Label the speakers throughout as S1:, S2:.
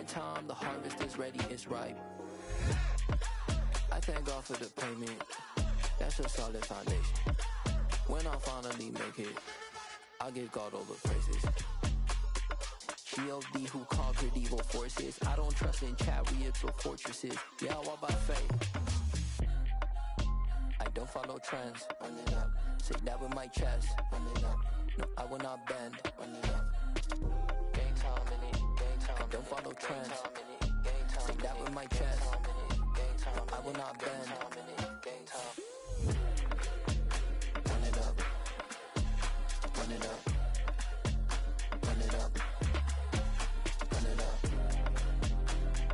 S1: time the harvest is ready, it's ripe. I thank God for the payment. That's a solid foundation. When I finally make it, I give God all the praises. G.O.D. who conquered evil forces. I don't trust in chariots or fortresses. Yeah, I walk by faith. I don't follow trends. Run it up. Say that with my chest. Run it up. No, I will not bend. Run it up. Game time in it. Game time. I don't follow trends. Say that with my chest. No, I will not bend. Game time. Run it up. Run it up. Run it up. Run it up.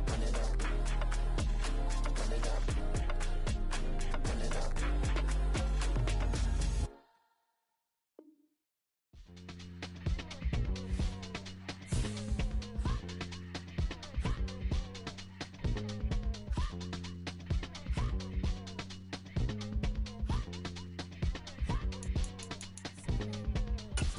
S1: Run it up. Run it up. Run it up.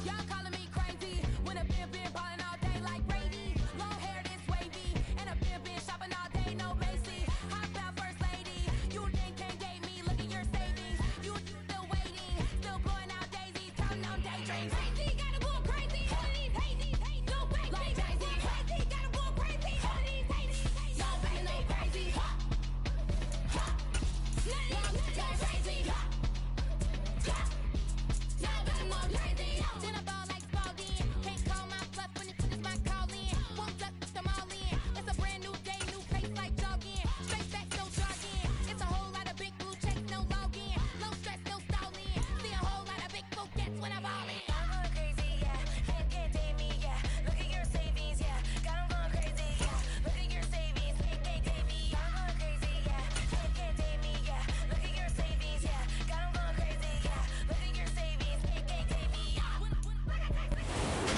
S2: Y'all calling me crazy when I've been ballin' all day like Brady. Long hair this wavy, and I've been shopping all day, no Macy. Hot about first lady, you think can't date me? Look at your savings, you still waiting, still blowing out daisies, counting on daydreams. Crazy, gotta go crazy. All of these hazy, no crazy, like crazy, crazy, gotta go crazy. All of these hazy, no crazy, no crazy.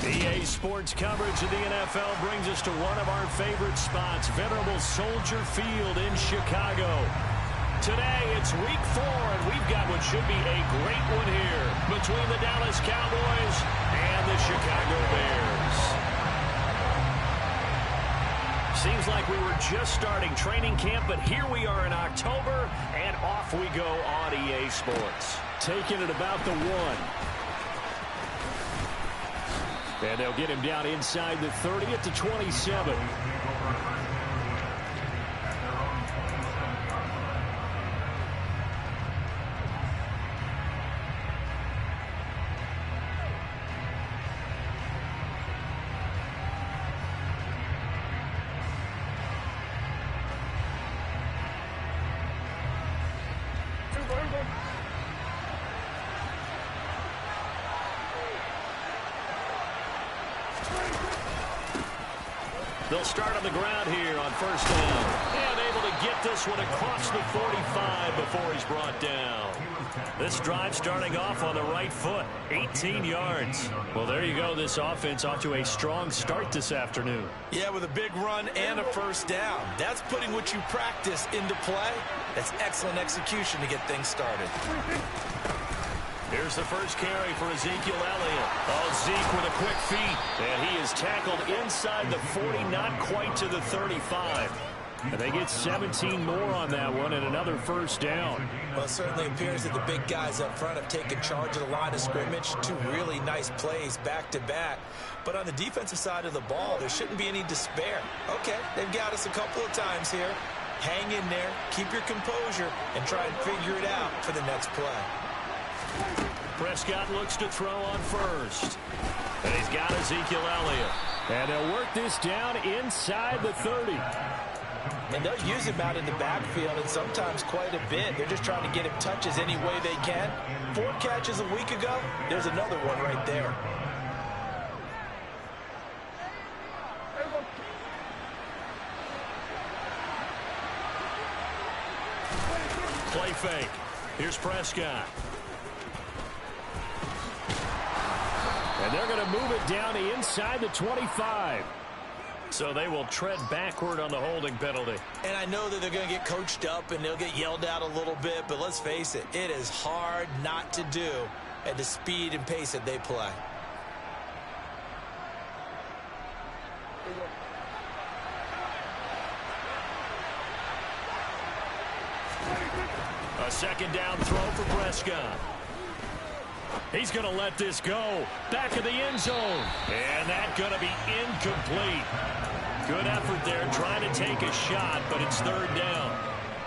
S3: EA Sports coverage of the NFL brings us to one of our favorite spots, venerable Soldier Field in Chicago. Today, it's week 4, and we've got what should be a great one here between the Dallas Cowboys and the Chicago Bears. Seems like we were just starting training camp, but here we are in October, and off we go on EA Sports. Taking it about the 1. And they'll get him down inside the 30 at the 27. They'll start on the ground here on first down. And able to get this one across the 45 before he's brought down. This drive starting off on the right foot, 18 yards. Well, there you go. This offense off to a strong start this afternoon.
S4: Yeah, with a big run and a first down. That's putting what you practice into play. That's excellent execution to get things started.
S3: Here's the first carry for Ezekiel Elliott. Oh, Zeke with a quick feet. And he is tackled inside the 40, not quite to the 35. And they get 17 more on that one and another first down.
S4: Well, it certainly appears that the big guys up front have taken charge of the line of scrimmage. 2 really nice plays back-to-back. But on the defensive side of the ball, there shouldn't be any despair. Okay, they've got us a couple of times here. Hang in there, keep your composure, and try and figure it out for the next play.
S3: Prescott looks to throw on first. And he's got Ezekiel Elliott. And they'll work this down inside the 30.
S4: And they'll use him out in the backfield, and sometimes quite a bit. They're just trying to get him touches any way they can. 4 catches a week ago, there's another one right there.
S3: Play fake. Here's Prescott. And they're going to move it down inside the 25. So they will tread backward on the holding penalty.
S4: And I know that they're going to get coached up and they'll get yelled at a little bit, but let's face it, it is hard not to do at the speed and pace that they play.
S3: A second down throw for Prescott. He's going to let this go. Back of the end zone. And that's going to be incomplete. Good effort there trying to take a shot, but it's third down.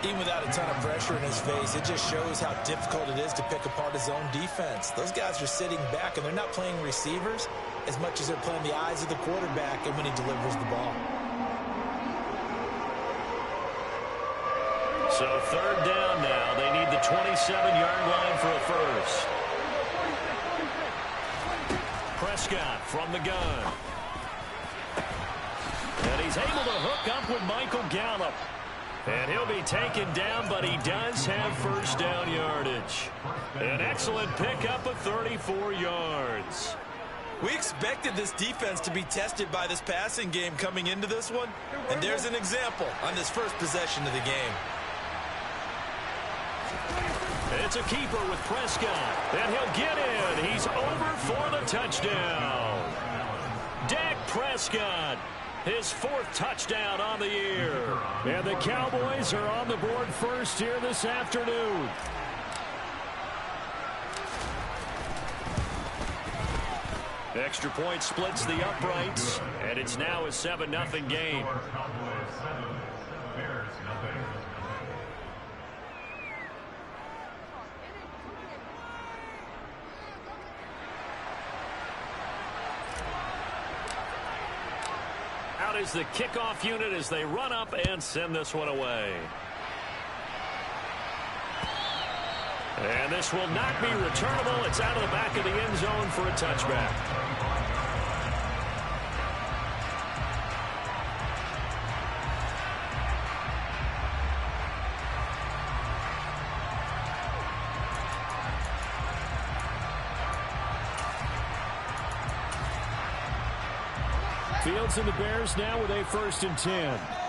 S4: Even without a ton of pressure in his face, it just shows how difficult it is to pick apart his own defense. Those guys are sitting back, and they're not playing receivers as much as they're playing the eyes of the quarterback and when he delivers the ball.
S3: So third down now. They need the 27-yard line for a first. Prescott from the gun. And he's able to hook up with Michael Gallup. And he'll be taken down, but he does have first down yardage. An excellent pickup of 34 yards.
S4: We expected this defense to be tested by this passing game coming into this one. And there's an example on this first possession of the game.
S3: It's a keeper with Prescott, and he'll get in. He's over for the touchdown. Dak Prescott, his fourth touchdown on the year. And the Cowboys are on the board first here this afternoon. Extra point splits the uprights, and it's now a 7-0 game. Out is the kickoff unit as they run up and send this one away. And this will not be returnable. It's out of the back of the end zone for a touchback. Fields and the Bears now with a 1st and 10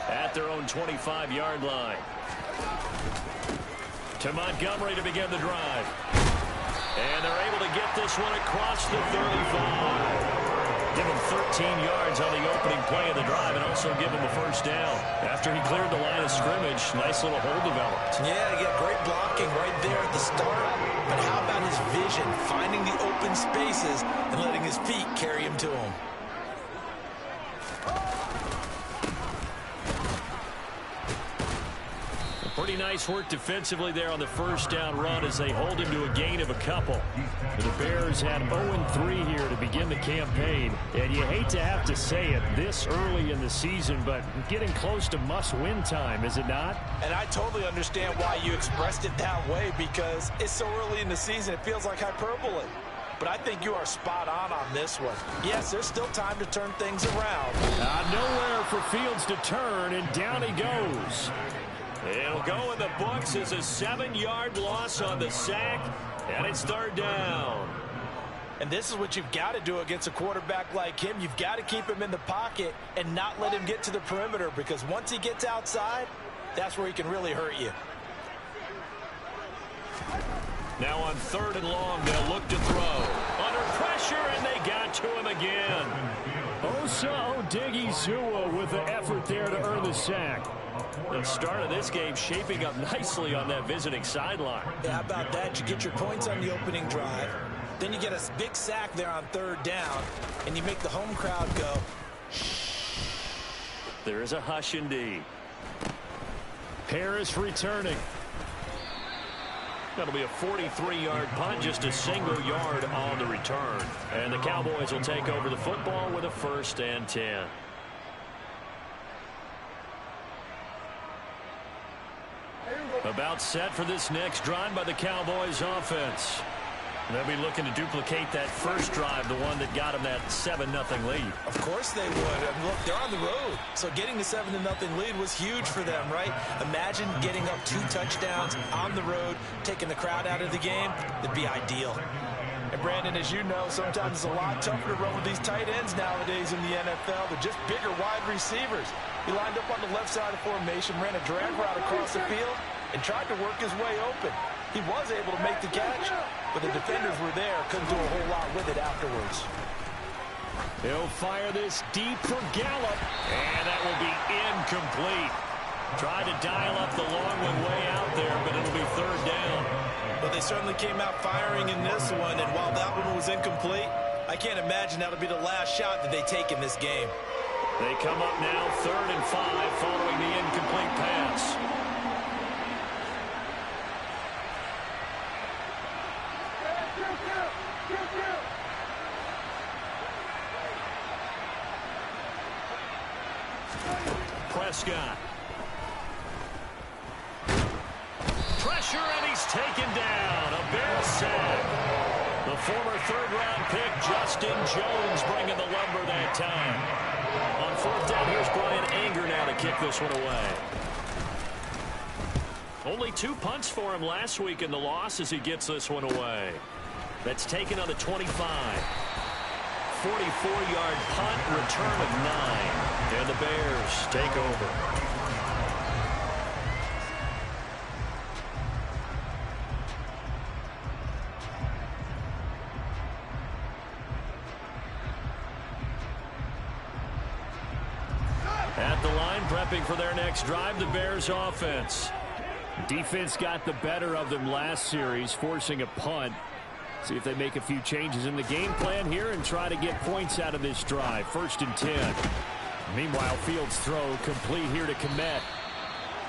S3: at their own 25-yard line. To Montgomery to begin the drive. And they're able to get this one across the 35. Give him 13 yards on the opening play of the drive and also give him a first down. After he cleared the line of scrimmage, nice little hole developed.
S4: Yeah, he got great blocking right there at the start. But how about his vision, finding the open spaces and letting his feet carry him to him?
S3: Pretty nice work defensively there on the first down run as they hold him to a gain of a couple. The Bears had 0-3 here to begin the campaign, and you hate to have to say it this early in the season, but getting close to must-win time, is it not?
S4: And I totally understand why you expressed it that way, because it's so early in the season it feels like hyperbole. But I think you are spot on this one. Yes, there's still time to turn things around.
S3: Nowhere for Fields to turn, and down he goes. It'll go in the books as a 7-yard loss on the sack, and it's third down.
S4: And this is what you've got to do against a quarterback like him. You've got to keep him in the pocket and not let him get to the perimeter, because once he gets outside, that's where he can really hurt you.
S3: Now on 3rd and long, they'll look to throw. Under pressure, and they got to him again. Osa Odighizuwa with the effort there to earn the sack. The start of this game shaping up nicely on that visiting sideline.
S4: Yeah, how about that? You get your points on the opening drive. Then you get a big sack there on 3rd down, and you make the home crowd go, shh.
S3: There is a hush indeed. Harris returning. That'll be a 43-yard punt, just a single yard on the return. And the Cowboys will take over the football with a 1st and 10. About set for this next drive by the Cowboys offense. They'll be looking to duplicate that first drive, the one that got them that 7-0 lead.
S4: Of course they would. I mean, look, they're on the road. So getting the 7-0 lead was huge for them, right? Imagine getting up 2 touchdowns on the road, taking the crowd out of the game. That'd be ideal. And Brandon, as you know, sometimes it's a lot tougher to run with these tight ends nowadays in the NFL. They're just bigger wide receivers. He lined up on the left side of formation, ran a drag route across the field, and tried to work his way open. He was able to make the catch, but the defenders were there, couldn't do a whole lot with it afterwards.
S3: He'll fire this deep for Gallup, and that will be incomplete. Tried to dial up the long one way out there, but it'll be third down.
S4: But they certainly came out firing in this one, and while that one was incomplete, I can't imagine that'll be the last shot that they take in this game.
S3: They come up now 3rd and 5 following the incomplete pass. Prescott. Pressure, and he's taken down. A Bears sack. The former third-round pick, Justin Jones, bringing the lumber that time. On 4th down, here's Brian Anger now to kick this one away. Only 2 punts for him last week in the loss as he gets this one away. That's taken on the 25. 44-yard punt, return of 9. And the Bears take over. At the line, prepping for their next drive, the Bears offense. Defense got the better of them last series, forcing a punt. See if they make a few changes in the game plan here and try to get points out of this drive. 1st and 10. Meanwhile, Fields' throw complete here to Kmet.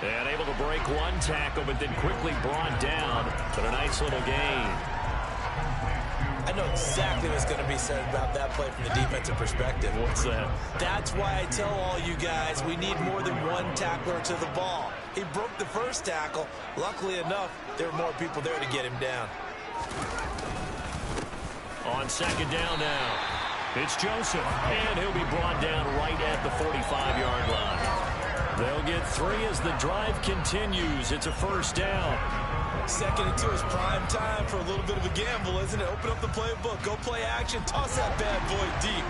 S3: And able to break one tackle, but then quickly brought down. But a nice little gain.
S4: I know exactly what's going to be said about that play from the defensive perspective.
S3: What's that?
S4: That's why I tell all you guys we need more than one tackler to the ball. He broke the first tackle. Luckily enough, there were more people there to get him down.
S3: On 2nd down now, it's Joseph, and he'll be brought down right at the 45-yard line. They'll get 3 as the drive continues. It's a 1st down.
S4: 2nd and 2 is prime time for a little bit of a gamble, isn't it? Open up the playbook, go play action, toss that bad boy deep.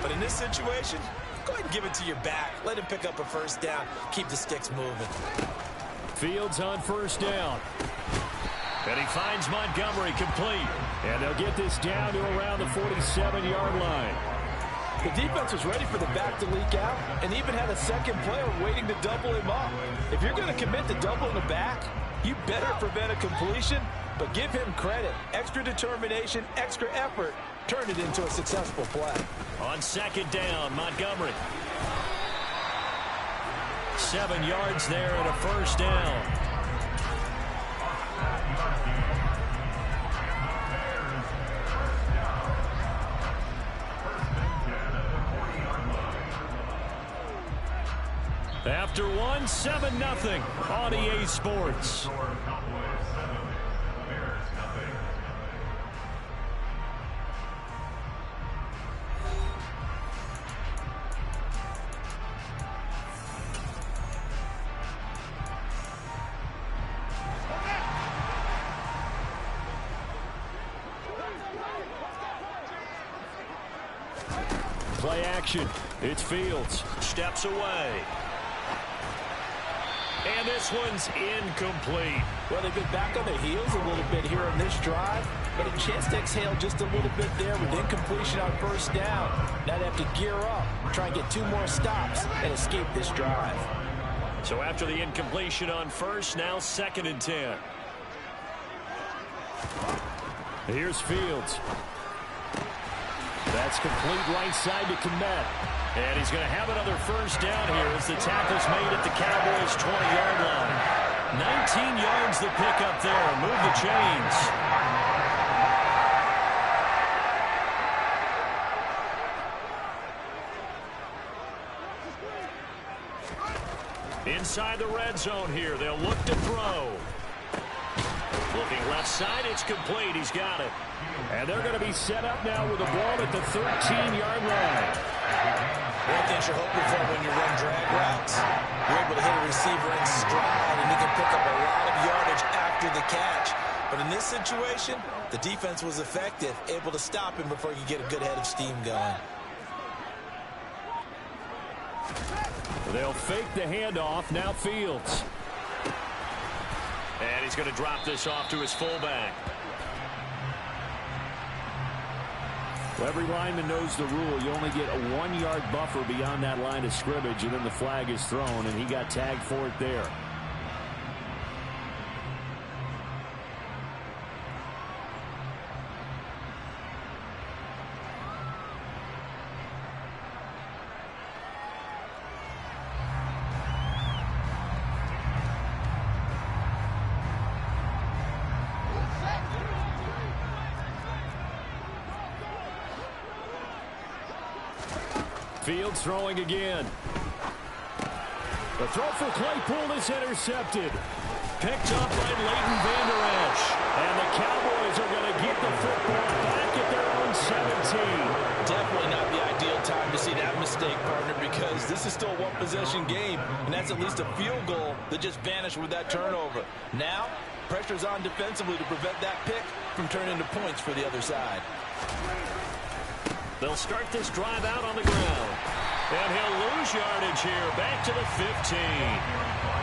S4: But in this situation, go ahead and give it to your back. Let him pick up a 1st down. Keep the sticks moving.
S3: Fields on 1st down. And he finds Montgomery complete. And they'll get this down to around the 47-yard line.
S4: The defense was ready for the back to leak out and even had a second player waiting to double him up. If you're going to commit to doubling the back, you better prevent a completion, but give him credit. Extra determination, extra effort, turned it into a successful play.
S3: On 2nd down, Montgomery. 7 yards there and a 1st down. After 1, 7-0 on EA Sports. Play action. It's Fields. Steps away. And this one's incomplete.
S4: Well, they've been back on their heels a little bit here on this drive, but a chance to exhale just a little bit there with incompletion on 1st down. Now they have to gear up, try and get 2 more stops, and escape this drive.
S3: So after the incompletion on 1st, now 2nd and 10. Here's Fields. That's complete right side to Kmet. And he's going to have another 1st down here as the tackle's made at the Cowboys' 20-yard line. 19 yards the pickup there. Move the chains. Inside the red zone here. They'll look to throw. Looking left side, it's complete. He's got it. And they're going to be set up now with the ball at the 13-yard line.
S4: One thing you're hoping for when you run drag routes, you're able to hit a receiver in stride, and you can pick up a lot of yardage after the catch. But in this situation, the defense was effective, able to stop him before you get a good head of steam going.
S3: They'll fake the handoff. Now Fields. And he's going to drop this off to his fullback. Well, every lineman knows the rule. You only get a 1-yard buffer beyond that line of scrimmage, and then the flag is thrown, and he got tagged for it there. Fields throwing again. The throw for Claypool is intercepted. Picked up by Leighton Vander Esch. And the Cowboys are going to get the football back at their own 17.
S4: Definitely not the ideal time to see that mistake, partner, because this is still a one-possession game, and that's at least a field goal that just vanished with that turnover. Now, pressure's on defensively to prevent that pick from turning into points for the other side.
S3: They'll start this drive out on the ground. And he'll lose yardage here. Back to the 15.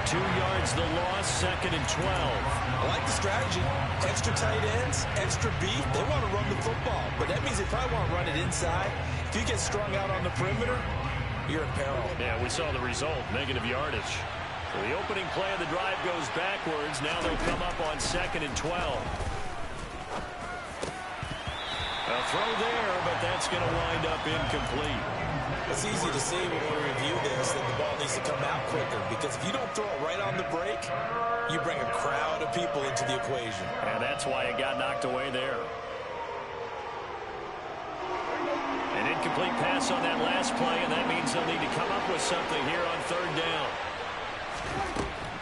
S3: 2 yards the loss, 2nd and 12.
S4: I like the strategy. Extra tight ends, extra beat. They want to run the football, but that means they probably want to run it inside. If you get strung out on the perimeter, you're in peril.
S3: Yeah, we saw the result, negative yardage. So the opening play of the drive goes backwards. Now they'll come up on 2nd and 12. A throw there, but that's going to wind up incomplete.
S4: It's easy to see when we review this that the ball needs to come out quicker, because if you don't throw it right on the break, you bring a crowd of people into the equation.
S3: And that's why it got knocked away there. An incomplete pass on that last play, and that means they'll need to come up with something here on 3rd down.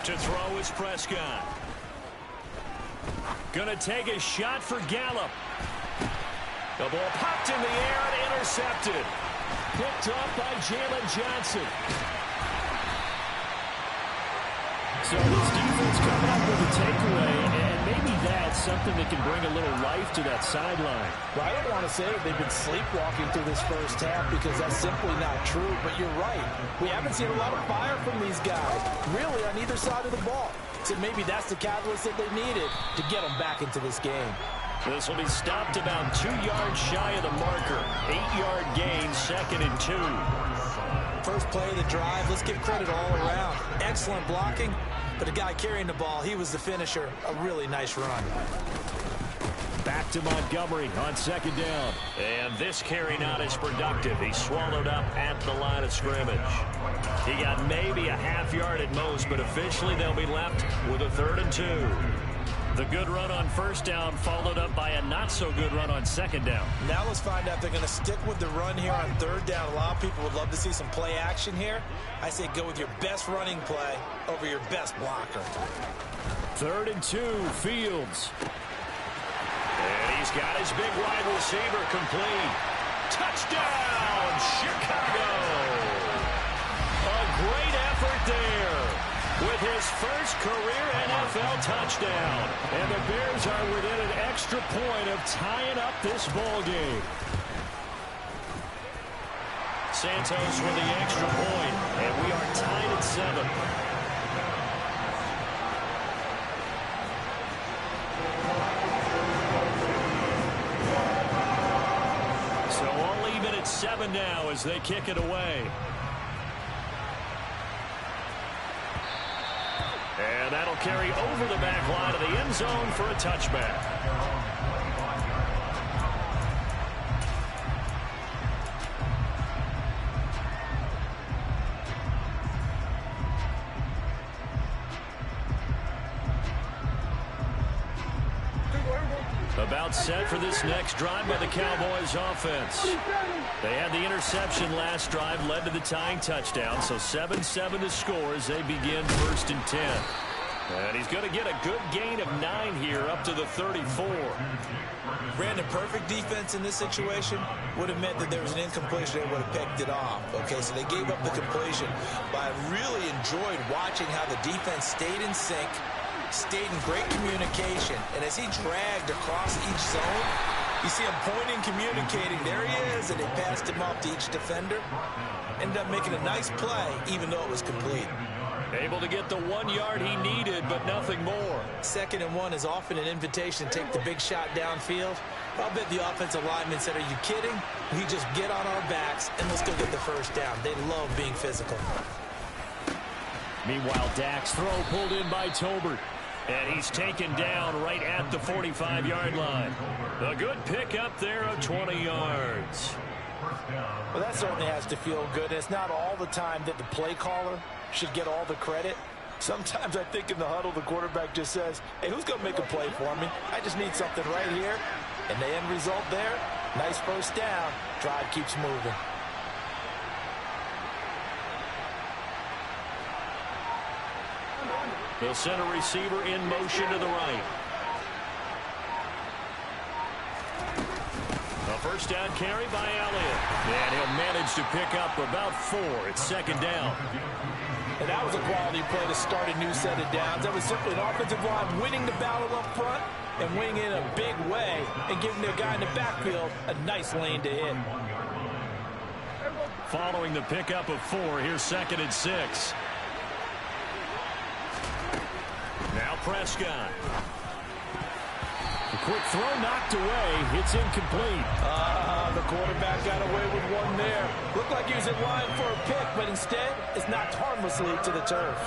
S3: To throw is Prescott. Gonna take a shot for Gallup. The ball popped in the air and intercepted. Picked up by Jalen Johnson. So this defense coming up with a takeaway, and maybe that's something that can bring a little life to that sideline.
S4: Well, I don't want to say that they've been sleepwalking through this first half, because that's simply not true, but you're right. We haven't seen a lot of fire from these guys, really, on either side of the ball. So maybe that's the catalyst that they needed to get them back into this game.
S3: This will be stopped about 2 yards shy of the marker. 8-yard gain, 2nd and 2.
S4: First play of the drive, let's give credit all around. Excellent blocking, but the guy carrying the ball, he was the finisher. A really nice run.
S3: Back to Montgomery on 2nd down. And this carry not as productive. He swallowed up at the line of scrimmage. He got maybe a half yard at most, but officially they'll be left with a 3rd and 2. The good run on 1st down followed up by a not-so-good run on 2nd down.
S4: Now let's find out if they're going to stick with the run here on 3rd down. A lot of people would love to see some play action here. I say go with your best running play over your best blocker.
S3: 3rd and 2, Fields. And he's got his big wide receiver complete. Touchdown, Chicago! A great effort there with his first career NFL touchdown. And the Bears are within an extra point of tying up this ball game. Santos with the extra point, and we are tied at 7. So all even at 7 now as they kick it away. And that'll carry over the back line of the end zone for a touchback. About set for this next drive by the Cowboys offense. They had the interception last drive, led to the tying touchdown, so 7-7 to score as they begin 1st and 10. And he's going to get a good gain of 9 here up to the 34.
S4: Brandon, perfect defense in this situation would have meant that there was an incompletion. They would have picked it off. Okay, so they gave up the completion. But I really enjoyed watching how the defense stayed in sync, stayed in great communication, and as he dragged across each zone, You see him pointing, communicating. There he is, and they passed him off to each defender. Ended up making a nice play, even though it was complete.
S3: Able to get the 1 yard he needed, but nothing more.
S4: 2nd and 1 is often an invitation to take the big shot downfield. I'll bet the offensive lineman said, are you kidding? We just get on our backs and let's go get the first down. They love being physical.
S3: Meanwhile, Dak's throw pulled in by Tolbert. And he's taken down right at the 45-yard line. A good pickup there of 20 yards.
S5: Well, that certainly has to feel good. It's not all the time that the play caller should get all the credit. Sometimes I think in the huddle, the quarterback just says, hey, who's going to make a play for me? I just need something right here. And the end result there, nice first down. Drive keeps moving.
S3: They'll send a receiver in motion to the right. A first down carry by Elliott. And he'll manage to pick up about 4. It's 2nd down.
S5: And that was a quality play to start a new set of downs. That was simply an offensive line winning the battle up front and winning in a big way and giving their guy in the backfield a nice lane to hit.
S3: Following the pickup of 4, here's 2nd and 6. Now Prescott. A quick throw knocked away. It's incomplete.
S5: The quarterback got away with one there. Looked like he was in line for a pick, but instead it's knocked harmlessly to the turf.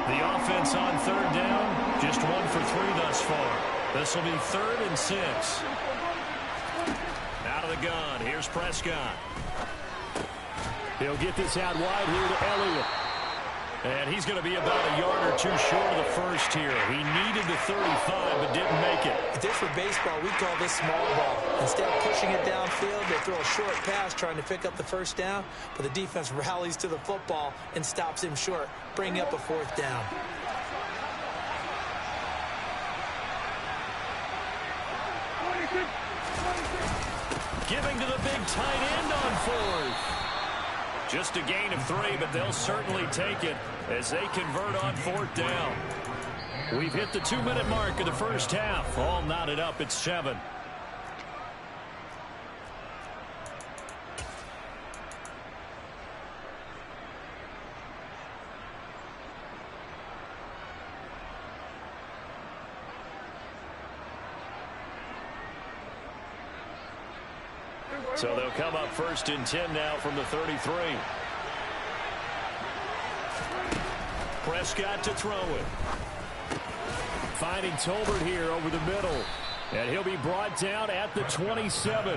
S3: The offense on 3rd down, just 1 for 3 thus far. This will be 3rd and 6. Out of the gun, here's Prescott. He'll get this out wide here to Elliott. And he's going to be about a yard or 2 short of the first here. He needed the 35, but didn't make it.
S4: If this were baseball, we call this small ball. Instead of pushing it downfield, they throw a short pass trying to pick up the first down, but the defense rallies to the football and stops him short, bringing up a 4th down.
S3: Giving to the big tight end on 4th. Just a gain of 3, but they'll certainly take it as they convert on 4th down. We've hit the 2-minute mark of the first half. All knotted up at 7. So they'll come up 1st and 10 now from the 33. Prescott to throw it. Finding Tolbert here over the middle. And he'll be brought down at the 27.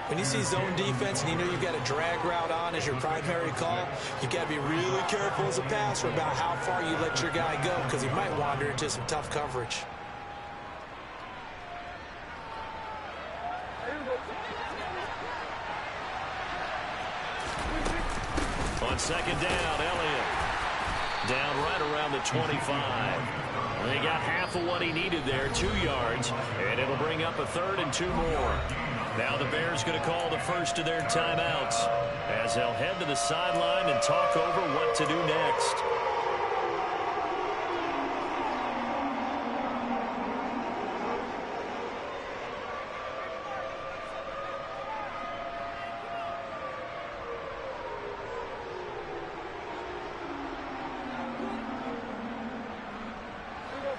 S4: When you see zone defense and you know you've got a drag route on as your primary call, you've got to be really careful as a passer about how far you let your guy go because he might wander into some tough coverage.
S3: On 2nd down, Elliott down right around the 25. They got half of what he needed there, 2 yards, and it'll bring up a 3rd and 2 more. Now the Bears going to call the first of their timeouts as they'll head to the sideline and talk over what to do next.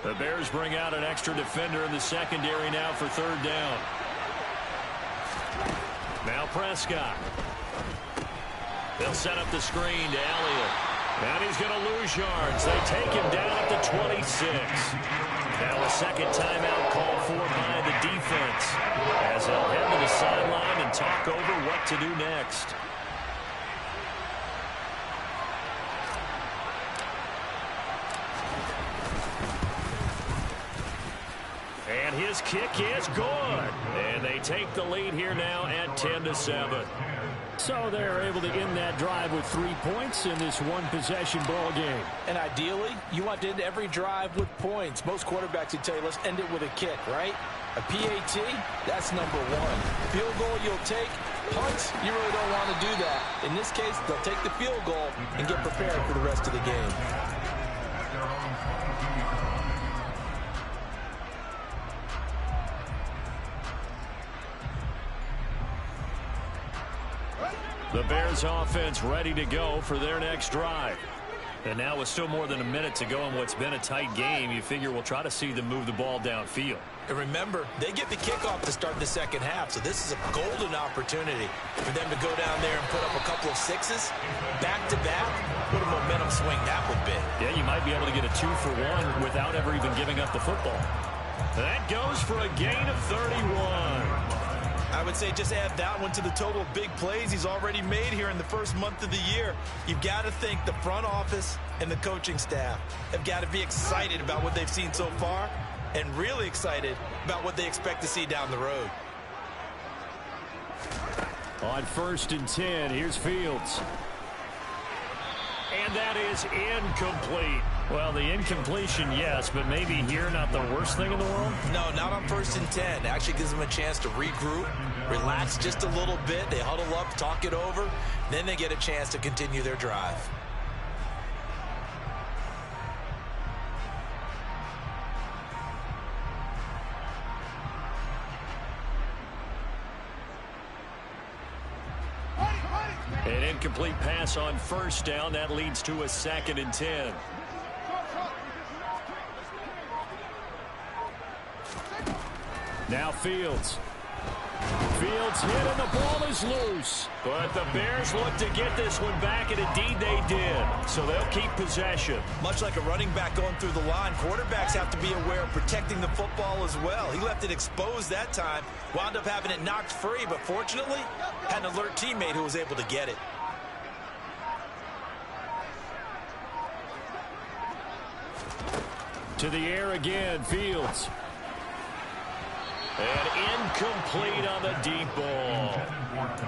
S3: The Bears bring out an extra defender in the secondary now for 3rd down. Now Prescott. They'll set up the screen to Elliott. And he's going to lose yards. They take him down at the 26. Now a 2nd timeout called for by the defense as they'll head to the sideline and talk over what to do next. And his kick is good. And they take the lead here now at 10-7. So they're able to end that drive with 3 points in this one-possession ball game.
S5: And ideally, you want to end every drive with points. Most quarterbacks would tell you, let's end it with a kick, right? A PAT, that's number 1. Field goal you'll take. Punts, you really don't want to do that. In this case, they'll take the field goal and get prepared for the rest of the game.
S3: The Bears offense ready to go for their next drive. And now with still more than a minute to go in what's been a tight game, you figure we'll try to see them move the ball downfield.
S4: And remember, they get the kickoff to start the second half, so this is a golden opportunity for them to go down there and put up a couple of sixes back-to-back. What a momentum swing that would be.
S3: Yeah, you might be able to get a 2-for-1 without ever even giving up the football. That goes for a gain of 31.
S4: I would say just add that one to the total of big plays he's already made here in the first month of the year. You've got to think the front office and the coaching staff have got to be excited about what they've seen so far and really excited about what they expect to see down the road.
S3: On 1st and 10, here's Fields. And that is incomplete. Well, the incompletion, yes, but maybe here not the worst thing in the world?
S4: No, not on 1st and 10. It actually gives them a chance to regroup, relax just a little bit. They huddle up, talk it over. Then they get a chance to continue their drive.
S3: An incomplete pass on 1st down. That leads to a 2nd and 10. Now Fields. Fields hit and the ball is loose. But the Bears look to get this one back, and indeed they did. So they'll keep possession.
S4: Much like a running back going through the line, quarterbacks have to be aware of protecting the football as well. He left it exposed that time, wound up having it knocked free, but fortunately had an alert teammate who was able to get it.
S3: To the air again, Fields. And incomplete on the deep ball.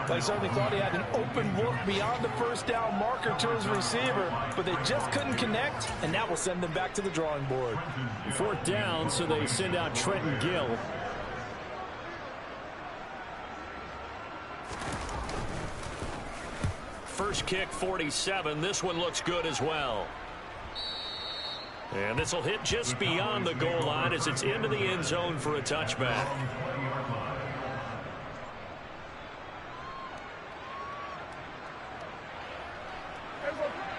S5: They certainly thought he had an open look beyond the 1st down marker to his receiver, but they just couldn't connect, and that will send them back to the drawing board.
S3: 4th down, so they send out Trenton Gill. First kick, 47. This one looks good as well. And this will hit just beyond the goal line as it's into the end zone for a touchback.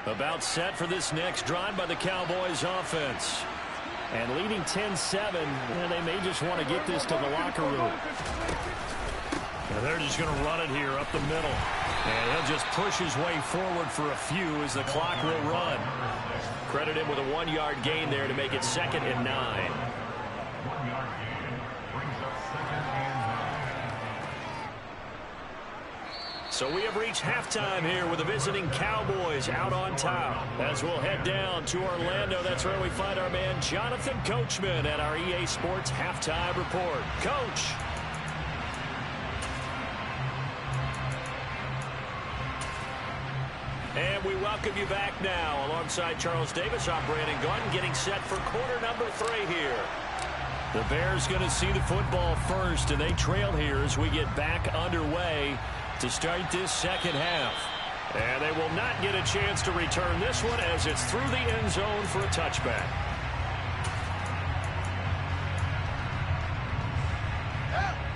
S3: About set for this next drive by the Cowboys offense. And leading 10-7, and they may just want to get this to the locker room. And they're just going to run it here up the middle. And he'll just push his way forward for a few as the clock will run. Credit him with a 1-yard gain there to make it 2nd and 9. So we have reached halftime here with the visiting Cowboys out on top. As we'll head down to Orlando, that's where we find our man Jonathan Coachman at our EA Sports Halftime Report. Coach. And we welcome you back now. Alongside Charles Davis, I'm Brandon Gaudin, getting set for quarter number 3 here. The Bears going to see the football first, and they trail here as we get back underway to start this second half. And they will not get a chance to return this one as it's through the end zone for a touchback.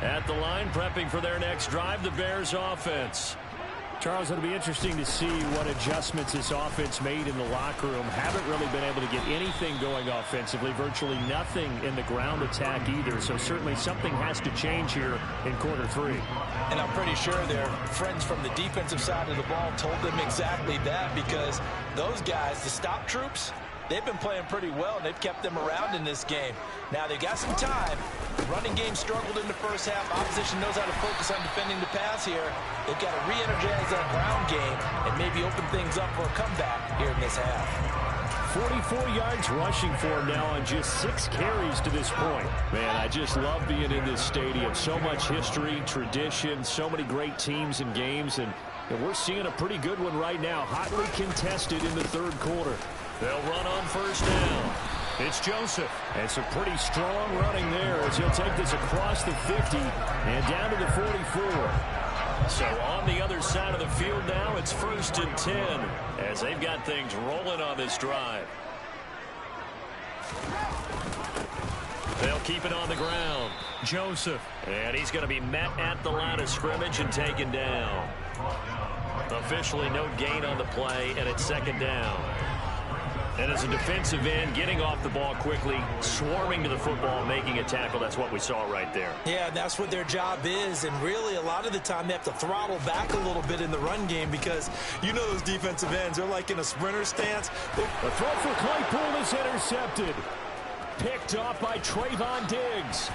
S3: At the line, prepping for their next drive, the Bears offense. Charles, it'll be interesting to see what adjustments this offense made in the locker room. Haven't really been able to get anything going offensively, virtually nothing in the ground attack either. So certainly something has to change here in quarter 3.
S4: And I'm pretty sure their friends from the defensive side of the ball told them exactly that, because those guys, the stop troops, they've been playing pretty well, and they've kept them around in this game. Now, they've got some time. The running game struggled in the first half. Opposition knows how to focus on defending the pass here. They've got to re-energize that ground game and maybe open things up for a comeback here in this half.
S3: 44 yards rushing for him now on just 6 carries to this point. Man, I just love being in this stadium. So much history, tradition, so many great teams and games, and we're seeing a pretty good one right now. Hotly contested in the 3rd quarter. They'll run on 1st down. It's Joseph. And some pretty strong running there as he'll take this across the 50 and down to the 44. So on the other side of the field now, it's 1st and 10 as they've got things rolling on this drive. They'll keep it on the ground. Joseph. And he's going to be met at the line of scrimmage and taken down. Officially no gain on the play, and it's second down. And as a defensive end, getting off the ball quickly, swarming to the football, making a tackle, that's what we saw right there.
S4: Yeah, that's what their job is, and really a lot of the time they have to throttle back a little bit in the run game because you know those defensive ends, they're like in a sprinter stance.
S3: The throw for Claypool is intercepted. Picked off by Trayvon Diggs.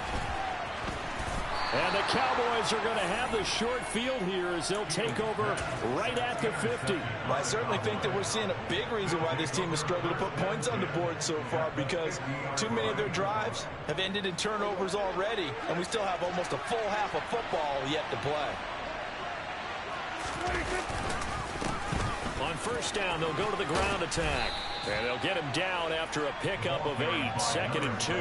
S3: And the Cowboys are going to have the short field here as they'll take over right at the 50.
S5: Well, I certainly think that we're seeing a big reason why this team has struggled to put points on the board so far, because too many of their drives have ended in turnovers already, and we still have almost a full half of football yet to play.
S3: On first down, they'll go to the ground attack. And they'll get him down after a pickup of 8, 2nd and 2.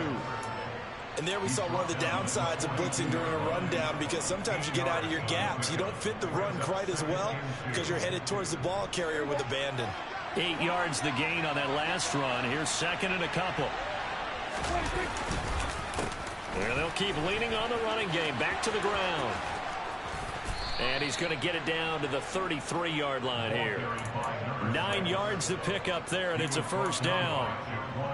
S4: And there we saw one of the downsides of blitzing during a rundown, because sometimes you get out of your gaps. You don't fit the run quite as well because you're headed towards the ball carrier with abandon.
S3: 8 yards the gain on that last run. Here's 2nd and a couple. And they'll keep leaning on the running game. Back to the ground. And he's going to get it down to the 33-yard line here. 9 yards to pick up there, and it's a first down.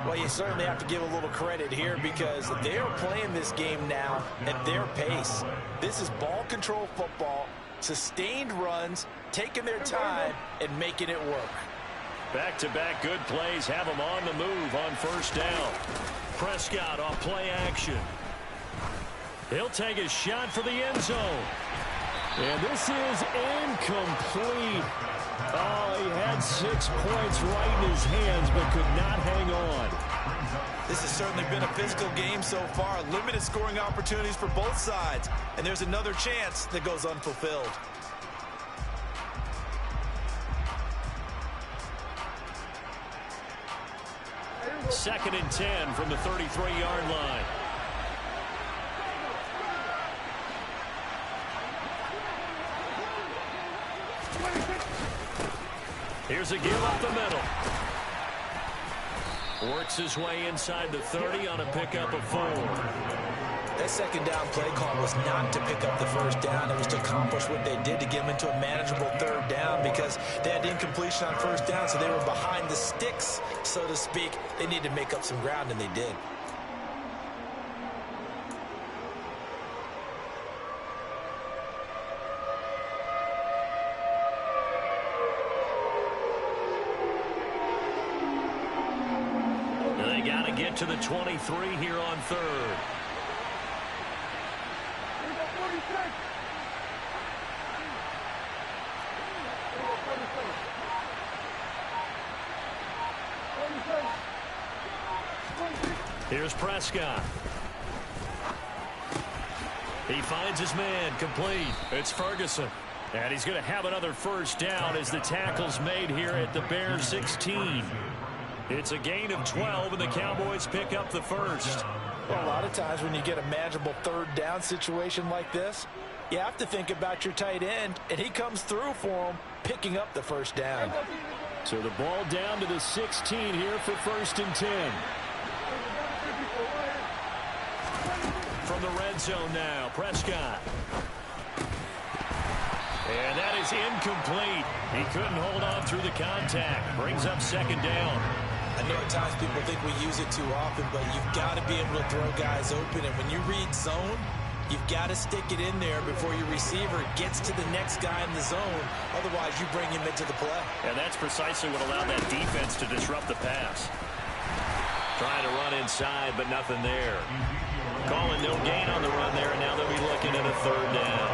S5: Well, you certainly have to give a little credit here because they are playing this game now at their pace. This is ball control football, sustained runs, taking their time, and making it work.
S3: Back-to-back good plays have them on the move on first down. Prescott off play action. He'll take a shot for the end zone. And this is incomplete. Oh, he had 6 points right in his hands but could not hang on.
S4: This has certainly been a physical game so far. Limited scoring opportunities for both sides. And there's another chance that goes unfulfilled.
S3: Second and 10 from the 33-yard line. Here's a give up the middle. Works his way inside the 30 on a pickup of 4.
S4: That second down play call was not to pick up the first down. It was to accomplish what they did to get them into a manageable third down because they had incompletion on first down, so they were behind the sticks, so to speak. They needed to make up some ground, and they did.
S3: They got to get to the 23 here on third. Here's Prescott. He finds his man, complete. It's Ferguson. And he's going to have another first down as the tackle's made here at the Bears 16. It's a gain of 12, and the Cowboys pick up the first.
S5: Well, a lot of times when you get a manageable third down situation like this, you have to think about your tight end, and he comes through for him, picking up the first down.
S3: So the ball down to the 16 here for 1st and 10. From the red zone now, Prescott. And that is incomplete. He couldn't hold on through the contact. Brings up 2nd down.
S4: I know at times people think we use it too often, but you've got to be able to throw guys open. And when you read zone, you've got to stick it in there before your receiver gets to the next guy in the zone. Otherwise, you bring him into the play.
S3: And that's precisely what allowed that defense to disrupt the pass. Trying to run inside, but nothing there. Calling no gain on the run there, and now they'll be looking at a 3rd down.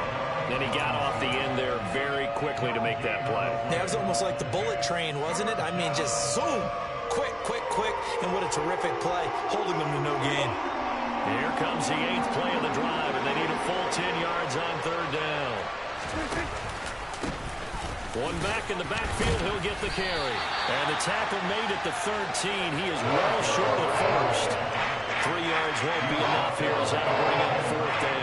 S3: And he got off the end there very quickly to make that play.
S4: That was almost like the bullet train, wasn't it? I mean, just zoom. Quick, quick, quick. And what a terrific play, holding them to no gain.
S3: Here comes the 8th play of the drive, and they need a full 10 yards on 3rd down. One back in the backfield, he'll get the carry. And the tackle made at the 13. He is well short of first. 3 yards won't be enough here as that'll bring up 4th down.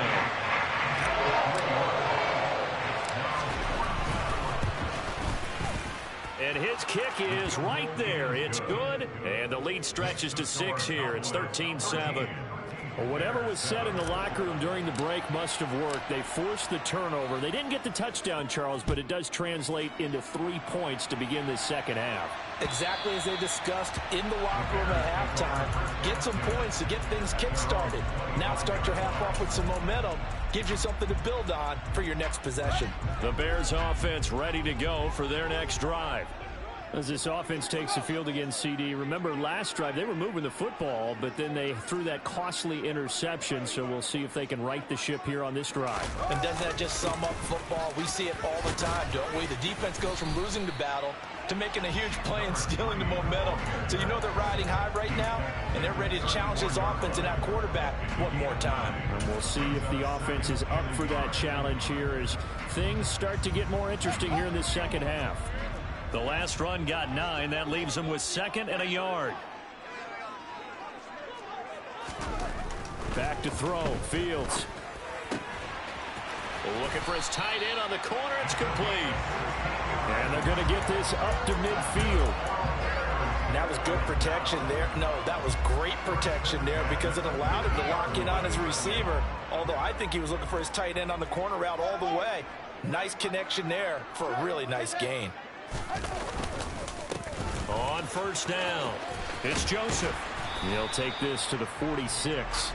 S3: And his kick is right there. It's good. And the lead stretches to 6 here. It's 13-7. Well, whatever was said in the locker room during the break must have worked. They forced the turnover. They didn't get the touchdown, Charles, but it does translate into 3 points to begin this second half.
S5: Exactly as they discussed in the locker room at halftime. Get some points to get things kick-started. Now start your half off with some momentum. Gives you something to build on for your next possession.
S3: The Bears offense ready to go for their next drive. As this offense takes the field against CD, remember last drive they were moving the football, but then they threw that costly interception, so we'll see if they can right the ship here on this drive.
S5: And doesn't that just sum up football? We see it all the time, don't we? The defense goes from losing the battle to making a huge play and stealing the momentum. So you know they're riding high right now, and they're ready to challenge this offense and that quarterback one more time.
S3: And we'll see if the offense is up for that challenge here as things start to get more interesting here in this second half. The last run got 9. That leaves them with 2nd and a yard. Back to throw. Fields. Looking for his tight end on the corner. It's complete. And they're going to get this up to midfield.
S5: That was good protection there. No, that was great protection there because it allowed him to lock in on his receiver. Although I think he was looking for his tight end on the corner route all the way. Nice connection there for a really nice gain.
S3: On first down, it's Joseph. He'll take this to the 46.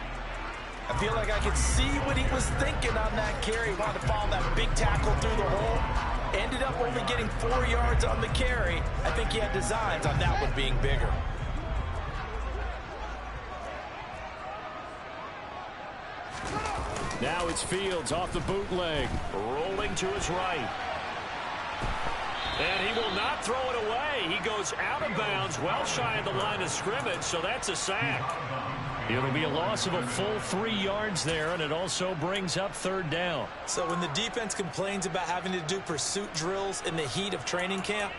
S5: I feel like I could see what he was thinking on that carry. He wanted to follow that big tackle through the hole. Ended up only getting 4 yards on the carry. I think he had designs on that one being bigger.
S3: Now it's Fields off the bootleg. Rolling to his right. And he will not throw it away. He goes out of bounds, well shy of the line of scrimmage, so that's a sack. It'll be a loss of a full 3 yards there, and it also brings up 3rd down.
S4: So when the defense complains about having to do pursuit drills in the heat of training camp,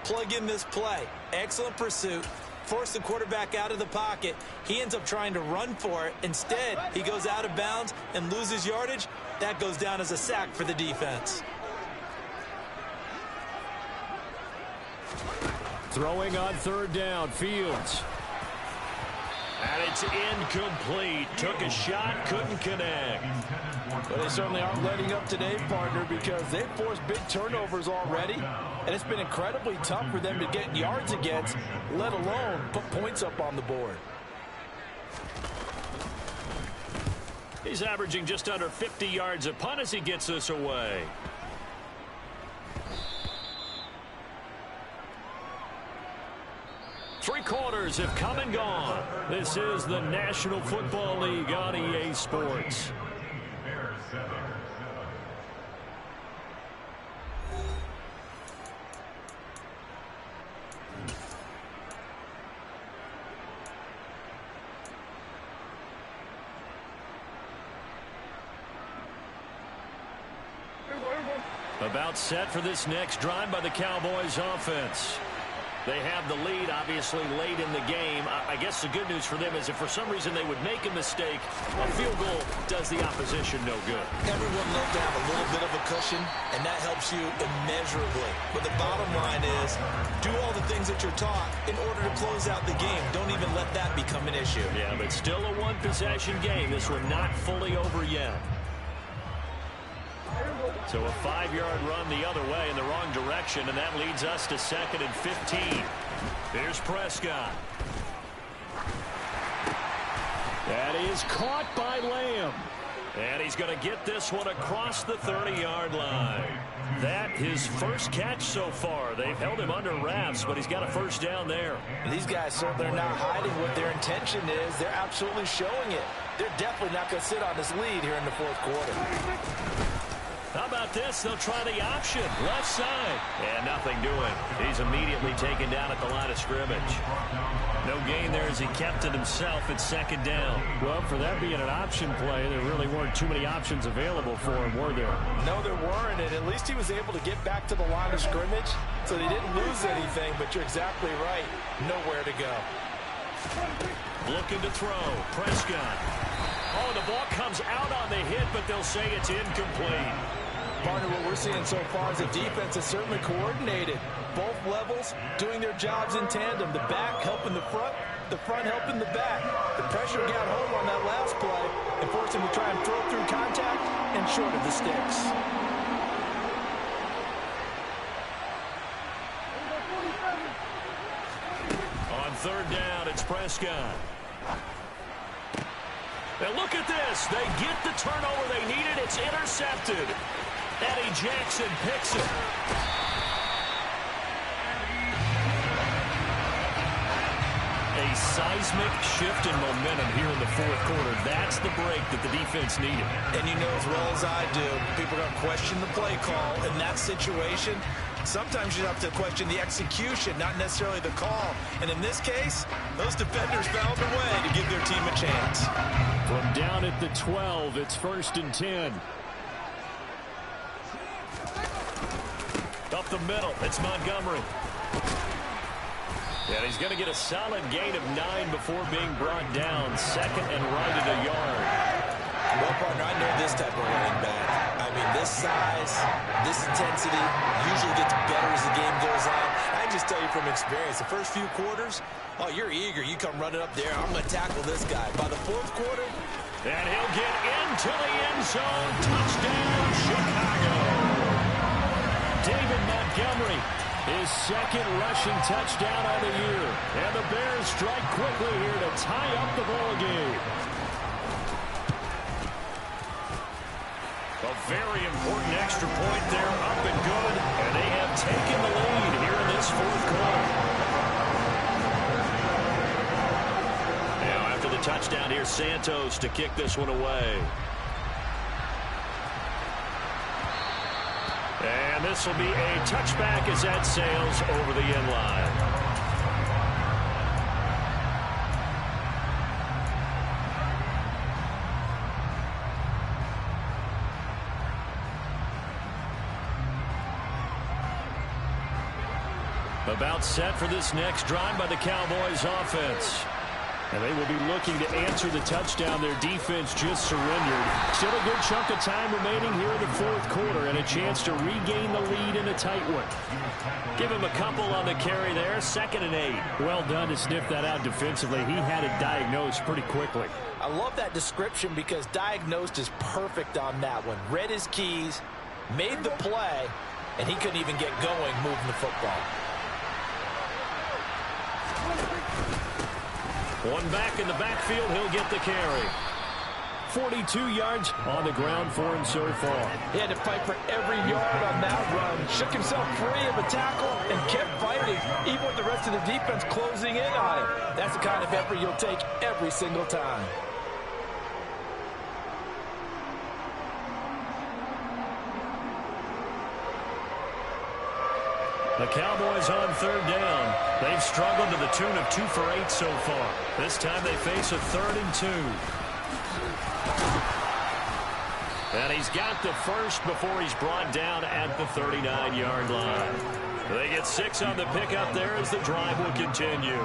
S4: plug in this play. Excellent pursuit. Force the quarterback out of the pocket. He ends up trying to run for it. Instead, he goes out of bounds and loses yardage. That goes down as a sack for the defense.
S3: Throwing on 3rd down, Fields. And it's incomplete. Took a shot, couldn't connect.
S5: But they certainly aren't letting up today, partner, because they've forced big turnovers already. And it's been incredibly tough for them to get yards against, let alone put points up on the board.
S3: He's averaging just under 50 yards a punt as he gets this away. Three quarters have come and gone. This is the National Football League on EA Sports. About set for this next drive by the Cowboys offense. They have the lead, obviously, late in the game. I guess the good news for them is if for some reason they would make a mistake, a field goal does the opposition no good.
S4: Everyone loves to have a little bit of a cushion, and that helps you immeasurably. But the bottom line is, do all the things that you're taught in order to close out the game. Don't even let that become an issue.
S3: Yeah, but still a one-possession game. This one not fully over yet. So a 5-yard run the other way in the wrong direction, and that leads us to 2nd and 15. Here's Prescott. That is caught by Lamb. And he's going to get this one across the 30-yard line. That his first catch so far. They've held him under wraps, but he's got a first down there.
S5: These guys certainly are not hiding what their intention is. They're absolutely showing it. They're definitely not going to sit on this lead here in the fourth quarter.
S3: How about this? They'll try the option. Left side. And nothing doing. He's immediately taken down at the line of scrimmage. No gain there as he kept it himself at 2nd down. Well, for that being an option play, there really weren't too many options available for him, were there?
S5: No, there weren't, and at least he was able to get back to the line of scrimmage, so they didn't lose anything, but you're exactly right. Nowhere to go.
S3: Looking to throw. Prescott. Oh, the ball comes out on the hit, but they'll say it's incomplete.
S5: Partner, what we're seeing so far is the defense is certainly coordinated. Both levels doing their jobs in tandem. The back helping the front, the front helping the back. The pressure got home on that last play and forced him to try and throw through contact and short of the sticks.
S3: On third down, it's Prescott. Now look at this. They get the turnover they needed. It's intercepted. Eddie Jackson picks it. A seismic shift in momentum here in the fourth quarter. That's the break that the defense needed.
S4: And you know as well as I do, people are going to question the play call in that situation. Sometimes you have to question the execution, not necessarily the call. And in this case, those defenders found a way to give their team a chance.
S3: From down at the 12, it's 1st and 10. Up the middle, it's Montgomery. And he's going to get a solid gain of 9 before being brought down. Second and right at a yard.
S4: Well, partner, I know this type of running back. I mean, this size, this intensity usually gets better as the game goes on. I just tell you from experience, the first few quarters, oh, you're eager. You come running up there. I'm going to tackle this guy. By the fourth quarter,
S3: and he'll get into the end zone. Touchdown, Chicago. David Montgomery, his second rushing touchdown on the year. And the Bears strike quickly here to tie up the ball game. A very important extra point there, up and good. And they have taken the lead here in this fourth quarter. Now after the touchdown, here's Santos to kick this one away. And this will be a touchback as that sails over the end line. About set for this next drive by the Cowboys offense. And they will be looking to answer the touchdown their defense just surrendered. Still a good chunk of time remaining here in the fourth quarter and a chance to regain the lead in a tight one. Give him a couple on the carry there. 2nd and 8. Well done to sniff that out defensively. He had it diagnosed pretty quickly.
S5: I love that description because diagnosed is perfect on that one. Read his keys, made the play, and he couldn't even get going moving the football.
S3: One back in the backfield, he'll get the carry. 42 yards on the ground for him so far.
S5: He had to fight for every yard on that run. Shook himself free of a tackle and kept fighting, even with the rest of the defense closing in on him. That's the kind of effort you'll take every single time.
S3: The Cowboys on third down. They've struggled to the tune of 2 for 8 so far. This time they face a 3rd and 2. And he's got the first before he's brought down at the 39-yard line. They get 6 on the pickup there as the drive will continue.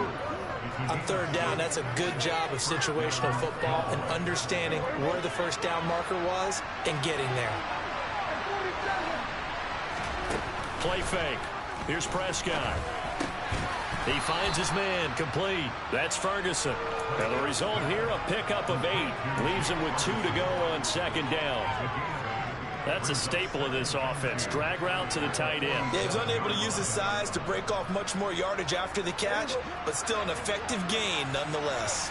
S4: on third down, that's a good job of situational football and understanding where the first down marker was and getting there.
S3: Play fake. Here's Prescott. He finds his man, complete. That's Ferguson. And the result here, a pickup of 8. Leaves him with 2 to go on second down. That's a staple of this offense. Drag route to the tight end.
S4: Yeah, he's unable to use his size to break off much more yardage after the catch, but still an effective gain nonetheless.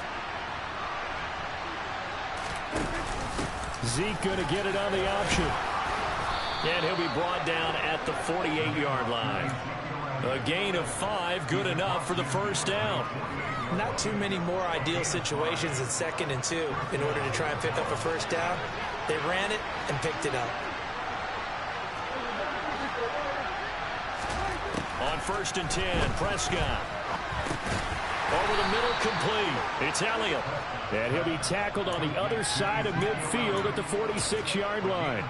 S3: Zeke going to get it on the option. And he'll be brought down at the 48-yard line. A gain of 5, good enough for the first down.
S4: Not too many more ideal situations at 2nd and 2 in order to try and pick up a first down. They ran it and picked it up.
S3: On 1st and 10, Prescott. Over the middle, complete. It's Elliott. And he'll be tackled on the other side of midfield at the 46-yard line.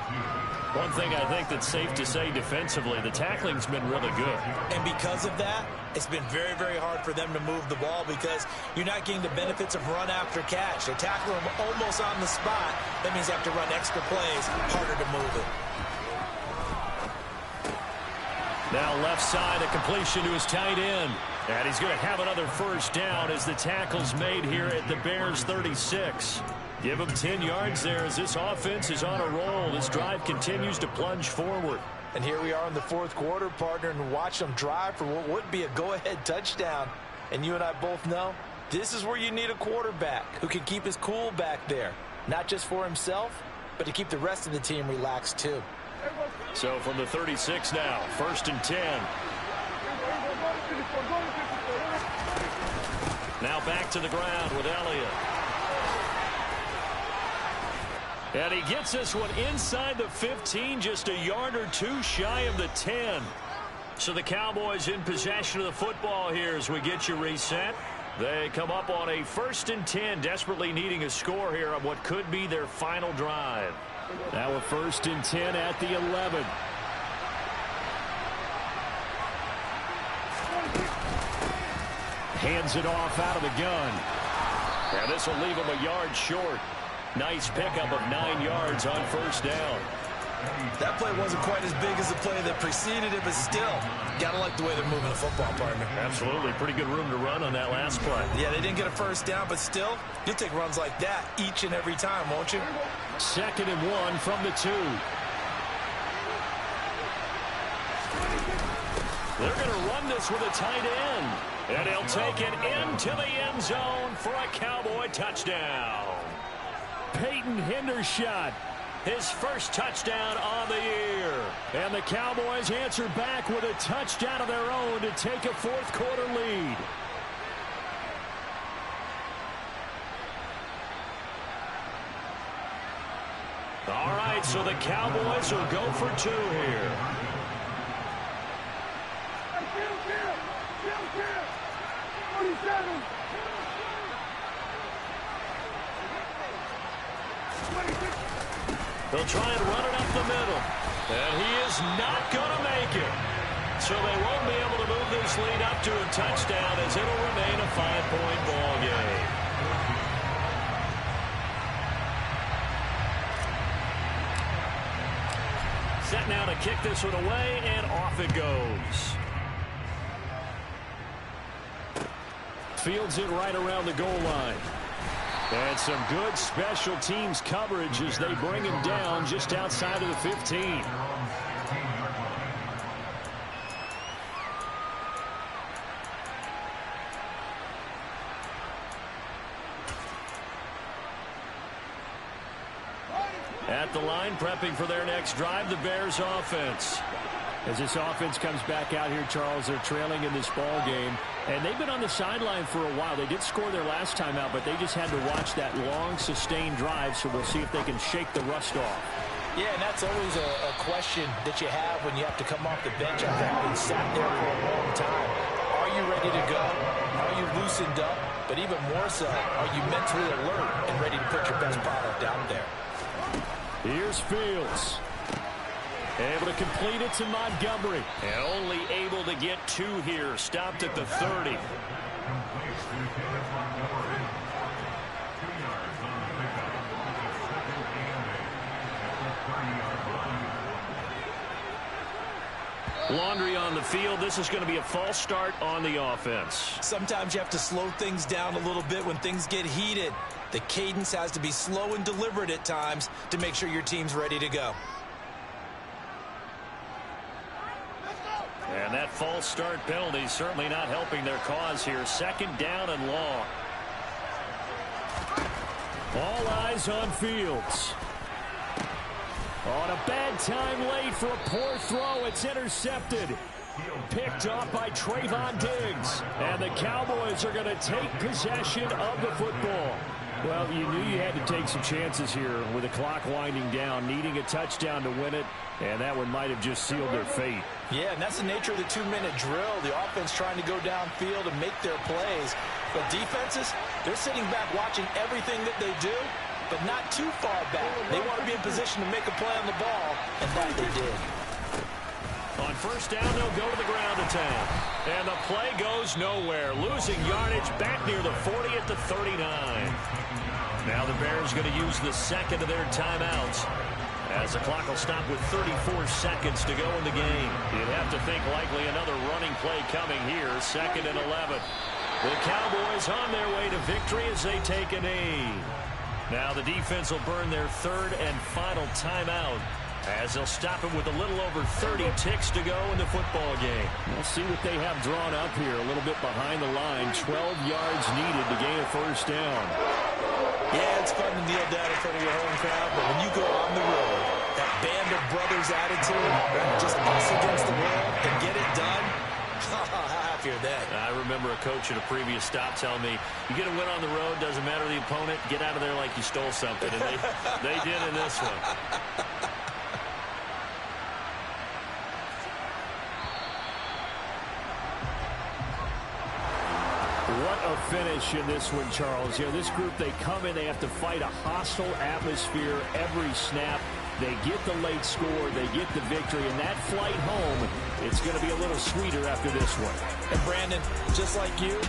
S3: One thing I think that's safe to say defensively, the tackling's been really good.
S4: And because of that, it's been very, very hard for them to move the ball because you're not getting the benefits of run after catch. They tackle them almost on the spot. That means they have to run extra plays, harder to move it.
S3: Now left side, a completion to his tight end. And he's going to have another first down as the tackle's made here at the Bears 36. Give him 10 yards there as this offense is on a roll. This drive continues to plunge forward.
S5: And here we are in the fourth quarter, partner, and watch them drive for what would be a go-ahead touchdown. And you and I both know this is where you need a quarterback who can keep his cool back there. Not just for himself, but to keep the rest of the team relaxed too.
S3: So from the 36 now, 1st and 10. Now back to the ground with Elliott. And he gets this one inside the 15, just a yard or two shy of the 10. So the Cowboys in possession of the football here as we get you reset. They come up on a 1st and 10, desperately needing a score here on what could be their final drive. Now a 1st and 10 at the 11. Hands it off out of the gun. And this will leave him a yard short. Nice pickup of 9 yards on 1st down.
S4: That play wasn't quite as big as the play that preceded it, but still, gotta like the way they're moving the football, partner.
S3: Absolutely. Pretty good room to run on that last play.
S4: Yeah, they didn't get a first down, but still, you'll take runs like that each and every time, won't you?
S3: 2nd and 1 from the 2. They're going to run this with a tight end. And he'll take it into the end zone for a Cowboy touchdown. Peyton Hendershot, his first touchdown on the year. And the Cowboys answer back with a touchdown of their own to take a fourth quarter lead. All right, so the Cowboys will go for 2 here. They'll try and run it up the middle. And he is not going to make it. So they won't be able to move this lead up to a touchdown as it'll remain a 5-point ball game. Set now to kick this one away, and off it goes. Fields it right around the goal line. And some good special teams coverage as they bring him down just outside of the 15. At the line, prepping for their next drive, the Bears offense. As this offense comes back out here, Charles, they're trailing in this ball game. And they've been on the sideline for a while. They did score their last time out, but they just had to watch that long, sustained drive, so we'll see if they can shake the rust off.
S5: Yeah, and that's always a question that you have when you have to come off the bench after having sat there for a long time. Are you ready to go? Are you loosened up? But even more so, are you mentally alert and ready to put your best product out there?
S3: Here's Fields. Able to complete it to Montgomery. And only able to get 2 here. Stopped at the 30. Laundry on the field. This is going to be a false start on the offense.
S4: Sometimes you have to slow things down a little bit when things get heated. The cadence has to be slow and deliberate at times to make sure your team's ready to go.
S3: And that false start penalty certainly not helping their cause here. 2nd down and long. All eyes on Fields. On a bad time late for a poor throw. It's intercepted. Picked off by Trayvon Diggs. And the Cowboys are going to take possession of the football. Well, you knew you had to take some chances here with the clock winding down, needing a touchdown to win it, and that one might have just sealed their fate.
S5: Yeah, and that's the nature of the 2-minute drill. The offense trying to go downfield and make their plays. But defenses, they're sitting back watching everything that they do, but not too far back. They want to be in position to make a play on the ball, and that they did.
S3: On 1st down, they'll go to the ground attack. And the play goes nowhere. Losing yardage back near the 40 at the 39. Now the Bears going to use the 2nd of their timeouts As the clock will stop with 34 seconds to go in the game. You'd have to think likely another running play coming here. 2nd and 11. The Cowboys on their way to victory as they take a knee. Now the defense will burn their 3rd and final timeout as they'll stop him with a little over 30 ticks to go in the football game.
S6: We'll see what they have drawn up here. A little bit behind the line. 12 yards needed to gain a 1st down.
S4: Yeah, it's fun to kneel down in front of your home crowd, but when you go on the road, that band of brothers attitude, just us against the world, and get it done, how happier than.
S3: I remember a coach at a previous stop telling me, you get a win on the road, doesn't matter the opponent, get out of there like you stole something. And they did in this one.
S6: What a finish in this one, Charles. You know, this group, they come in, they have to fight a hostile atmosphere every snap. They get the late score, they get the victory, and that flight home, it's going to be a little sweeter after this one.
S4: And Brandon, just like you,